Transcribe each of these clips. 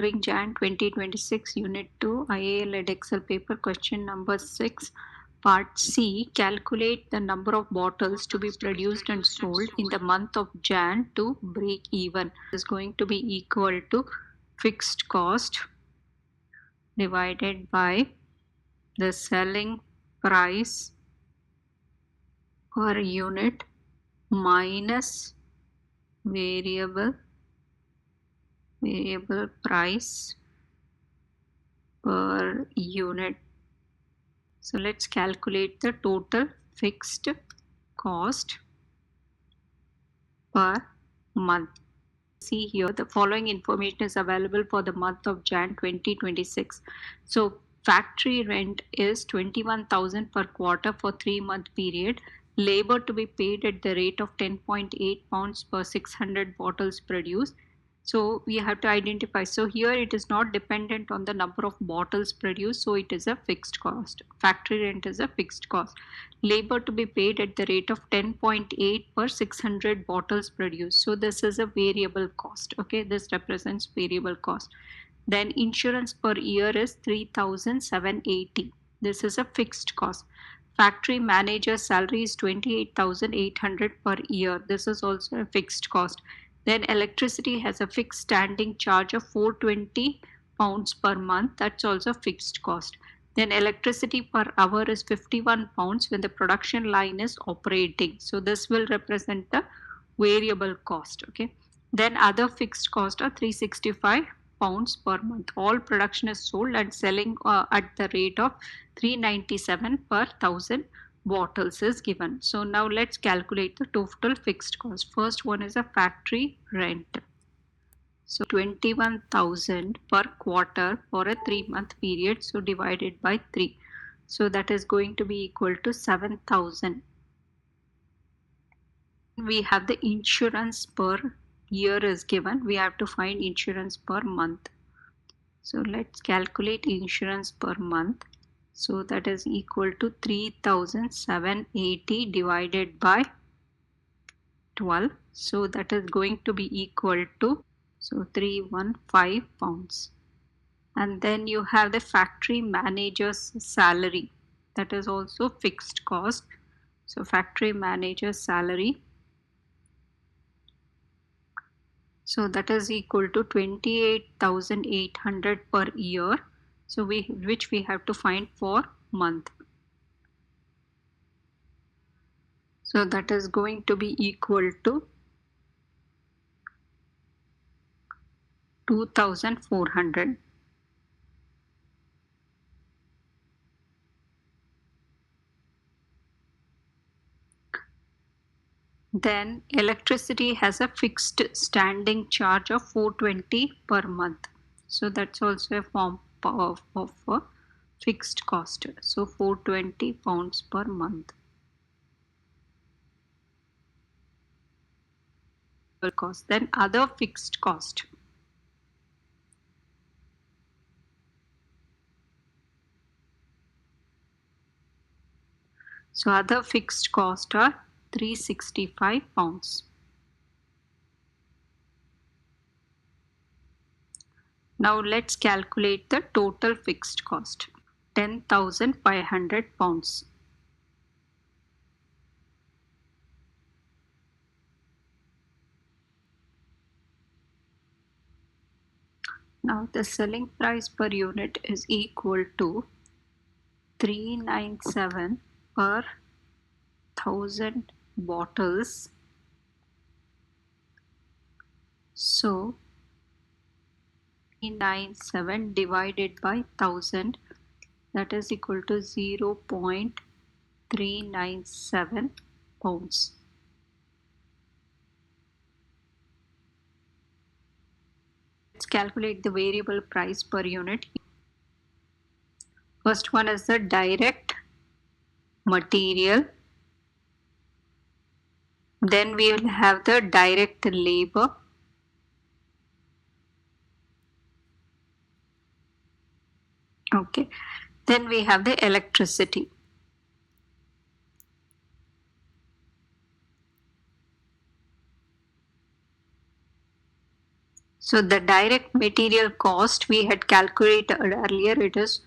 During Jan 2026 Unit 2 IAL Edexcel paper question number 6 part C, calculate the number of bottles to be produced and sold in the month of Jan to break even. Is going to be equal to fixed cost divided by the selling price per unit minus variable price per unit. So let's calculate the total fixed cost per month. See here, the following information is available for the month of Jan 2026. So factory rent is 21,000 per quarter for 3-month period. Labor to be paid at the rate of 10.8 pounds per 600 bottles produced. So we have to identify. So here it is not dependent on the number of bottles produced. So it is a fixed cost. Factory rent is a fixed cost. Labor to be paid at the rate of 10.8 per 600 bottles produced. So this is a variable cost. Okay, this represents variable cost. Then insurance per year is 3,780. This is a fixed cost. Factory manager salary is 28,800 per year. This is also a fixed cost. Then electricity has a fixed standing charge of 420 pounds per month. That's also fixed cost. Then electricity per hour is 51 pounds when the production line is operating. So this will represent the variable cost. Okay. Then other fixed costs are 365 pounds per month. All production is sold and selling at the rate of 397 per 1,000 bottles is given. So now let's calculate the total fixed cost. First one is a factory rent. So 21,000 per quarter for a 3-month period. So divided by 3. So that is going to be equal to 7,000. We have the insurance per year is given. We have to find insurance per month. So let's calculate insurance per month. So that is equal to 3,780 divided by 12. So that is going to be equal to 315 pounds. And then you have the factory manager's salary. That is also fixed cost. So factory manager's salary. So that is equal to 28,800 per year. So which we have to find for month. So that is going to be equal to 2,400. Then electricity has a fixed standing charge of 420 per month. So that's also a form of a fixed cost. So 420 pounds per month. Cost. Then other fixed cost. So other fixed costs are 365 pounds. Now let's calculate the total fixed cost. 10,500 pounds. Now the selling price per unit is equal to 397 per 1,000 bottles. So 397 divided by 1,000, that is equal to 0.397 pounds. Let's calculate the variable price per unit. First one is the direct material. Then we will have the direct labor. Okay. Then we have the electricity. So the direct material cost we had calculated earlier, it is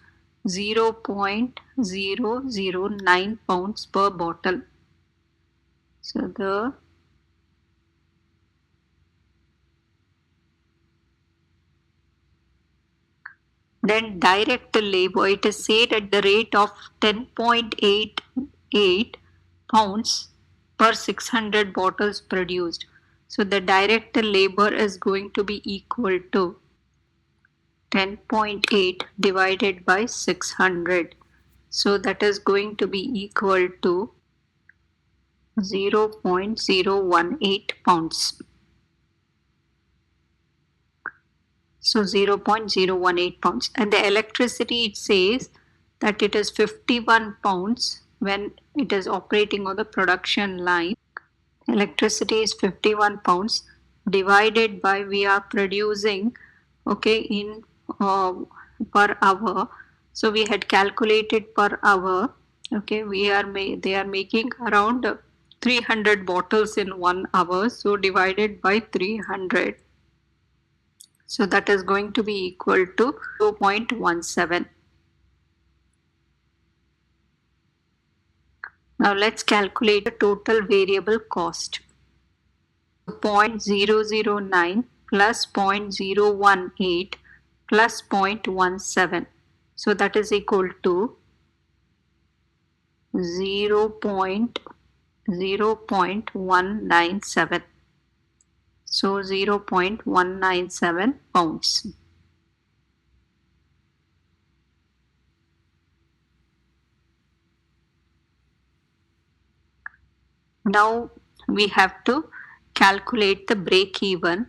0.009 pounds per bottle. So then direct labor, it is said at the rate of 10.88 pounds per 600 bottles produced. So the direct labor is going to be equal to 10.8 divided by 600. So that is going to be equal to 0.018 pounds. So 0.018 pounds. And the electricity, it says that it is 51 pounds when it is operating on the production line. Electricity is 51 pounds divided by, we are producing, okay, in per hour. So we had calculated per hour. Okay, they are making around 300 bottles in 1 hour. So divided by 300. So that is going to be equal to 0.17. Now let's calculate the total variable cost. 0.009 plus 0.018 plus 0.17. So that is equal to 0.197. So 0.197 pounds. Now we have to calculate the break even.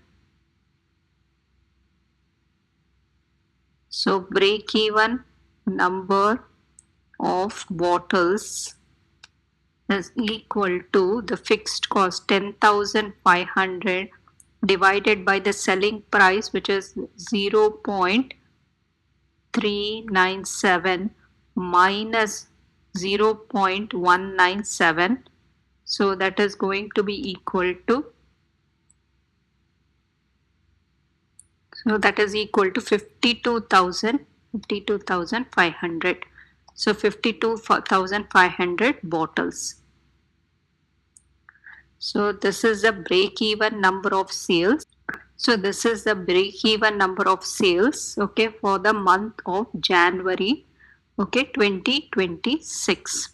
So break even number of bottles is equal to the fixed cost 10,500 divided by the selling price, which is 0.397 minus 0.197. So that is going to be equal to, so that is equal to 52,500. So 52,500 bottles. So this is the break-even number of sales. So this is the break-even number of sales, okay, for the month of January, okay, 2026.